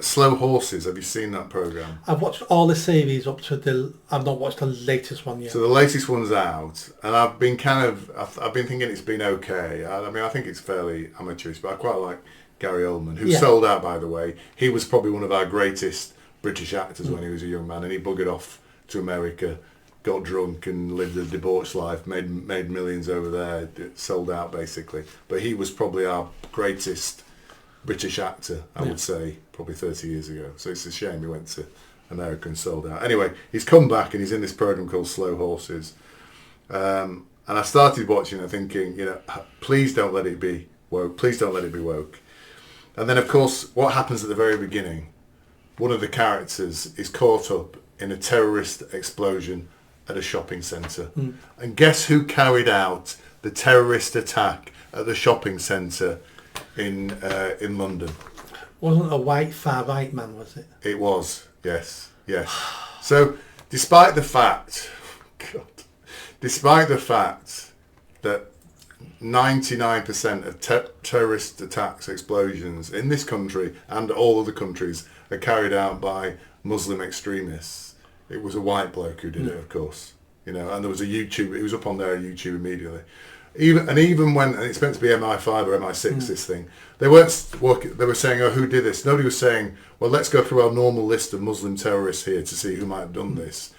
Slow Horses. Have you seen that programme? I've watched all the series up to the... I've not watched the latest one yet. So the latest one's out, and I've been thinking it's been okay. I mean, I think it's fairly amateurish, but I quite like Gary Oldman, who sold out, by the way. He was probably one of our greatest British actors when he was a young man, and he buggered off to America, got drunk and lived a debauched life, made millions over there, sold out basically. But he was probably our greatest British actor, I would say, probably 30 years ago. So it's a shame he went to America and sold out. Anyway, he's come back and he's in this program called Slow Horses. And I started watching it thinking, please don't let it be woke. Please don't let it be woke. And then, of course, what happens at the very beginning? One of the characters is caught up in a terrorist explosion at a shopping centre. And guess who carried out the terrorist attack at the shopping centre in London? Wasn't a white far-right man, was it? It was, yes. So, despite the fact that 99% of terrorist attacks, explosions in this country and all other countries are carried out by Muslim extremists, it was a white bloke who did it, of course. And there was a YouTube. It was up on their YouTube immediately. Even when it's meant to be MI5 or MI6, this thing, they weren't working. They were saying, "Oh, who did this?" Nobody was saying, "Well, let's go through our normal list of Muslim terrorists here to see who might have done this."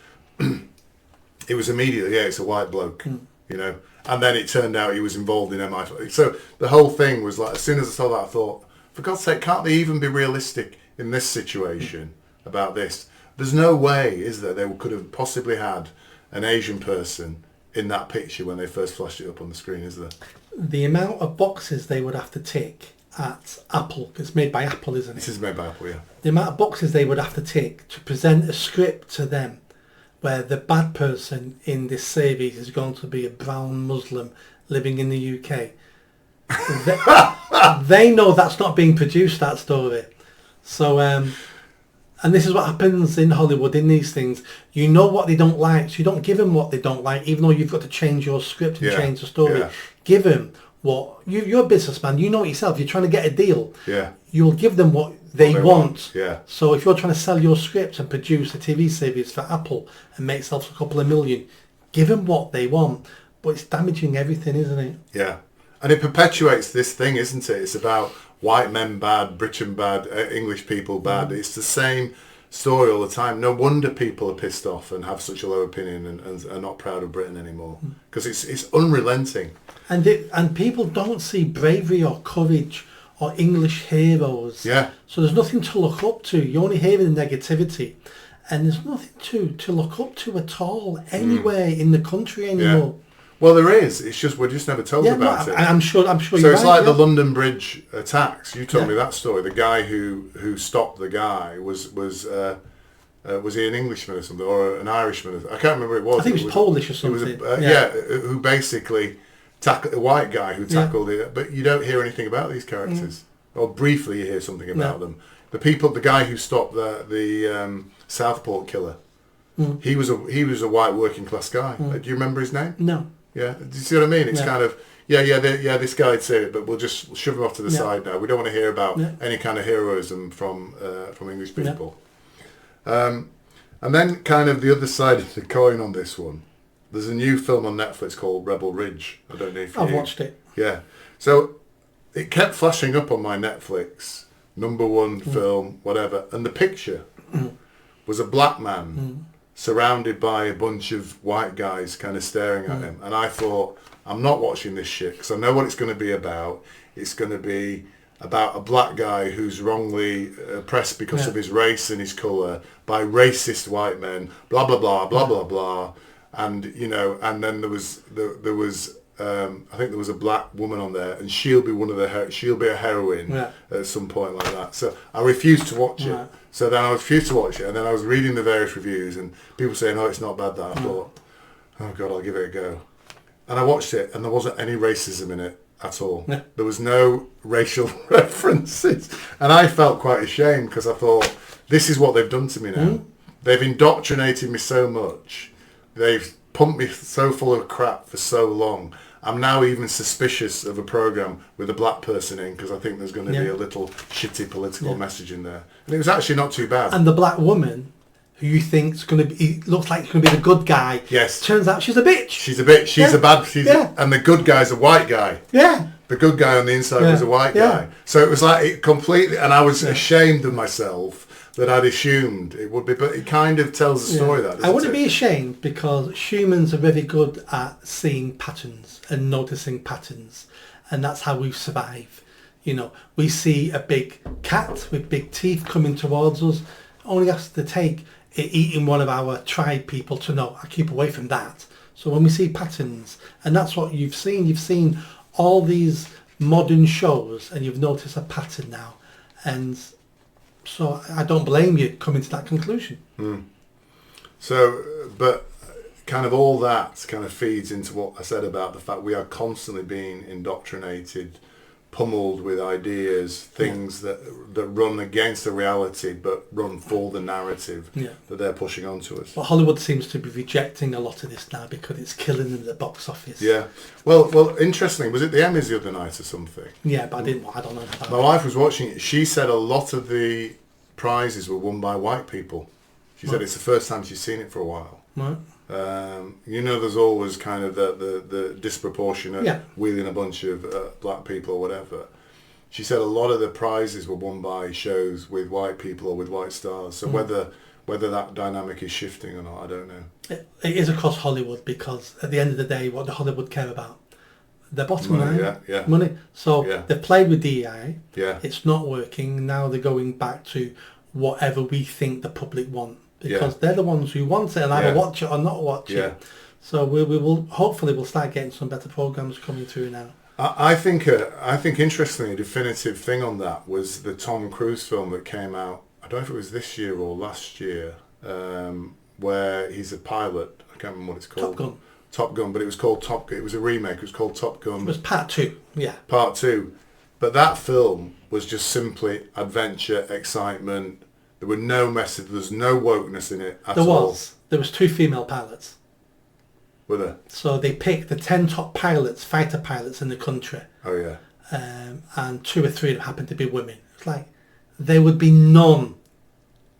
It was immediately, it's a white bloke, And then it turned out he was involved in MI5. So the whole thing was like, as soon as I saw that, I thought, for God's sake, can't they even be realistic in this situation about this? There's no way, is there, they could have possibly had an Asian person in that picture when they first flashed it up on the screen, is there? The amount of boxes they would have to tick at Apple, it's made by Apple, isn't it? This is made by Apple, yeah. The amount of boxes they would have to tick to present a script to them where the bad person in this series is going to be a brown Muslim living in the UK. They know that's not being produced, that story. So, and this is what happens in Hollywood in these things. You know what they don't like, so you don't give them what they don't like, even though you've got to change your script and change the story. Yeah. Give them what... You're a businessman, you know it yourself. You're trying to get a deal. Yeah. You'll give them what they want. Yeah. So if you're trying to sell your script and produce a TV series for Apple and make yourself a couple of million, give them what they want. But it's damaging everything, isn't it? Yeah. And it perpetuates this thing, isn't it? It's about white men bad, Britain bad, English people bad. It's the same story all the time. No wonder people are pissed off and have such a low opinion and are not proud of Britain anymore. Because it's unrelenting. And people don't see bravery or courage or English heroes. Yeah. So there's nothing to look up to. You're only hearing the negativity. And there's nothing to look up to at all anywhere in the country anymore. Yeah. Well, there is. It's just we're just never told about it. I'm sure. So you're it's right, like the London Bridge attacks. You told me that story. The guy who stopped the guy was he an Englishman or something, or an Irishman? I can't remember who it was. I think it was Polish or something. Who basically tackled a white guy who tackled it. But you don't hear anything about these characters, or briefly you hear something about them. The guy who stopped the Southport killer. He was a white working class guy. Do you remember his name? No. Yeah, do you see what I mean? It's kind of this guy'd say it, but we'll just shove him off to the side now. We don't want to hear about any kind of heroism from English people. And then kind of the other side of the coin on this one. There's a new film on Netflix called Rebel Ridge. I don't know if I've watched it. Yeah, so it kept flashing up on my Netflix, #1 film, whatever, and the picture was a black man. Surrounded by a bunch of white guys kind of staring at him. And I thought, I'm not watching this shit because I know what it's going to be about. It's going to be about a black guy who's wrongly oppressed because of his race and his colour by racist white men, blah, blah, blah, blah, blah, blah. And, and then there was I think there was a black woman on there, and she'll be she'll be a heroine at some point like that. So I refused to watch it. So then I refused to watch it, and then I was reading the various reviews, and people saying, "Oh, it's not bad." That I thought, "Oh God, I'll give it a go." And I watched it, and there wasn't any racism in it at all. Yeah. There was no racial references, and I felt quite ashamed because I thought, "This is what they've done to me now. They've indoctrinated me so much. They've pumped me so full of crap for so long." I'm now even suspicious of a program with a black person in because I think there's going to be a little shitty political message in there. And it was actually not too bad. And the black woman, who you think's going to be, looks like she's going to be the good guy. Yes. Turns out she's a bitch. She's a bitch. She's a bad. And the good guy's a white guy. Yeah. The good guy on the inside was a white guy. So it was like it completely, and I was ashamed of myself that I'd assumed it would be, but it kind of tells the story that. I wouldn't be ashamed because humans are very good at seeing patterns and noticing patterns, and that's how we survive. You know, we see a big cat with big teeth coming towards us. Only has to take it eating one of our tribe people to know I keep away from that. So when we see patterns, and that's what you've seen all these modern shows, and you've noticed a pattern now, and so I don't blame you coming to that conclusion. So, but kind of all that kind of feeds into what I said about the fact we are constantly being indoctrinated, pummeled with ideas, things that run against the reality but run for the narrative that they're pushing onto us. But Hollywood seems to be rejecting a lot of this now because it's killing them at the box office. Yeah. Well, interestingly, was it the Emmys the other night or something? Yeah, but I don't know about My wife was watching it. She said a lot of the prizes were won by white people. She said it's the first time she's seen it for a while. Right. You know, there's always kind of the disproportionate wheeling a bunch of black people or whatever. She said a lot of the prizes were won by shows with white people or with white stars. So whether that dynamic is shifting or not, I don't know. It is across Hollywood because at the end of the day, what do Hollywood care about? Their bottom line, money. So they've played with DEI. Yeah. It's not working. Now they're going back to whatever we think the public want. Because they're the ones who want it and either watch it or not watch it. So we will hopefully we'll start getting some better programs coming through now. I think interestingly, a definitive thing on that was the Tom Cruise film that came out. I don't know if it was this year or last year, where he's a pilot. I can't remember what it's called. Top Gun, but it was called Top Gun. It was a remake. It was called Top Gun. It was Part 2. Yeah. Part 2, but that film was just simply adventure, excitement. There were no message. There's no wokeness in it at all. There was 2 female pilots. Were there? So they picked the 10 top pilots, fighter pilots in the country. Oh yeah. And 2 or 3 of them happened to be women. It's like there would be none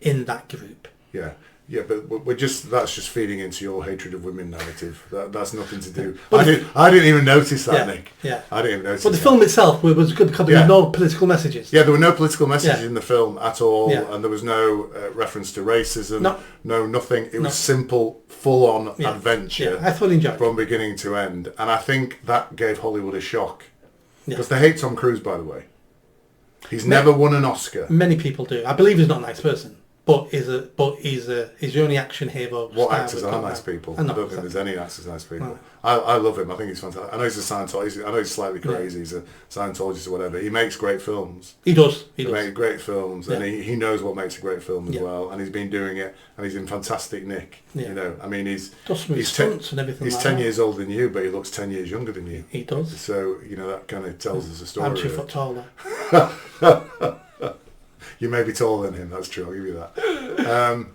in that group. Yeah. Yeah, but that's just feeding into your hatred of women narrative. That's nothing to do. I didn't even notice that, Nick. Yeah. I didn't even notice. But the film itself was good because there were no political messages. Yeah, there were no political messages in the film at all, and there was no reference to racism. No, nothing. It was simple, full-on adventure. I thoroughly enjoyed it from beginning to end, and I think that gave Hollywood a shock because they hate Tom Cruise. By the way, he's never won an Oscar. Many people do. I believe he's not a nice person. But he's the only action hero. What actors are nice people? I don't think there's any actors nice people. No. I love him. I think he's fantastic. I know he's a Scientologist. I know he's slightly crazy. He's a Scientologist or whatever. He makes great films. He does. He makes great films, and he knows what makes a great film as well. And he's been doing it, and he's in fantastic nick. Yeah. You know, I mean, he's stunts and everything. He's 10 years older than you, but he looks 10 years younger than you. He does. So you know that kind of tells us a story. I'm 2 foot taller. You may be taller than him, that's true, I'll give you that.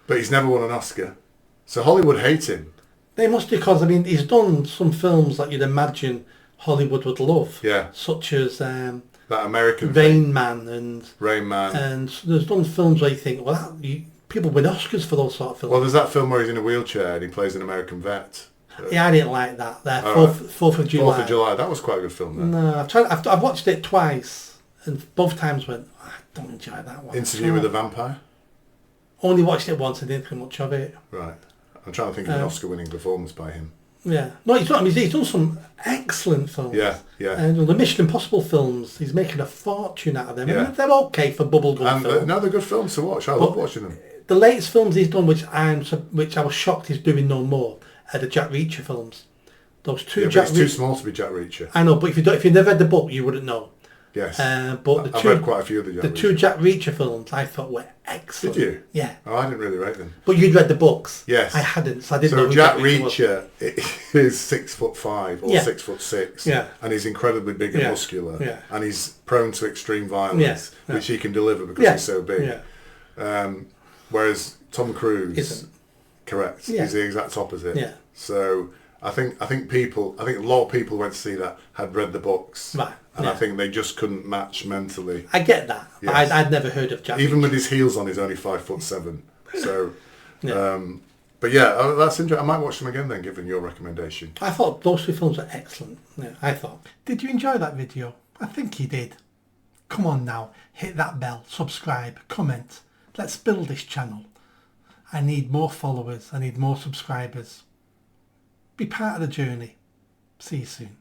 But he's never won an Oscar. So Hollywood hate him. They must, because, I mean, he's done some films that you'd imagine Hollywood would love. Yeah. Such as that American Rain Man and there's done films where you think, well, people win Oscars for those sort of films. Well, there's that film where he's in a wheelchair and he plays an American vet. Yeah, I didn't like that. 4th of July. 4th of July, that was quite a good film then. No, I've watched it twice and both times went, I don't enjoy that one. Interview with a Vampire? Only watched it once and didn't think much of it. Right. I'm trying to think of an Oscar-winning performance by him. Yeah. No, he's not. I mean, he's done some excellent films. Yeah. And the Mission Impossible films, he's making a fortune out of them. Yeah. And they're okay for bubblegum films. No, they're good films to watch. I love watching them. The latest films he's done, which I was shocked he's doing no more, are the Jack Reacher films. Those 2 Jack Reacher. It's too small to be Jack Reacher. I know, but if you never read the book, you wouldn't know. Yes. But I've read quite a few of the 2 Jack Reacher films I thought were excellent. Did you? Yeah. Oh, I didn't really rate them. But you'd read the books. Yes. I hadn't, so I didn't know who Jack Reacher is 6'5" or 6'6". Yeah. And he's incredibly big and muscular. Yeah. And he's prone to extreme violence, which he can deliver because he's so big. Yeah. Whereas Tom Cruise isn't. Correct. Yeah. He's the exact opposite. Yeah. So I think a lot of people went to see that had read the books, Right. and Yeah. I think they just couldn't match mentally. I get that. But Yes. I'd never heard of Jack Even Reacher. with his heels on, he's only 5'7". So, Yeah. but yeah, that's interesting. I might watch them again then, given your recommendation. I thought those two films were excellent. Yeah, I thought. Did you enjoy that video? I think you did. Come on now, hit that bell, subscribe, comment. Let's build this channel. I need more followers. I need more subscribers. Be part of the journey. See you soon.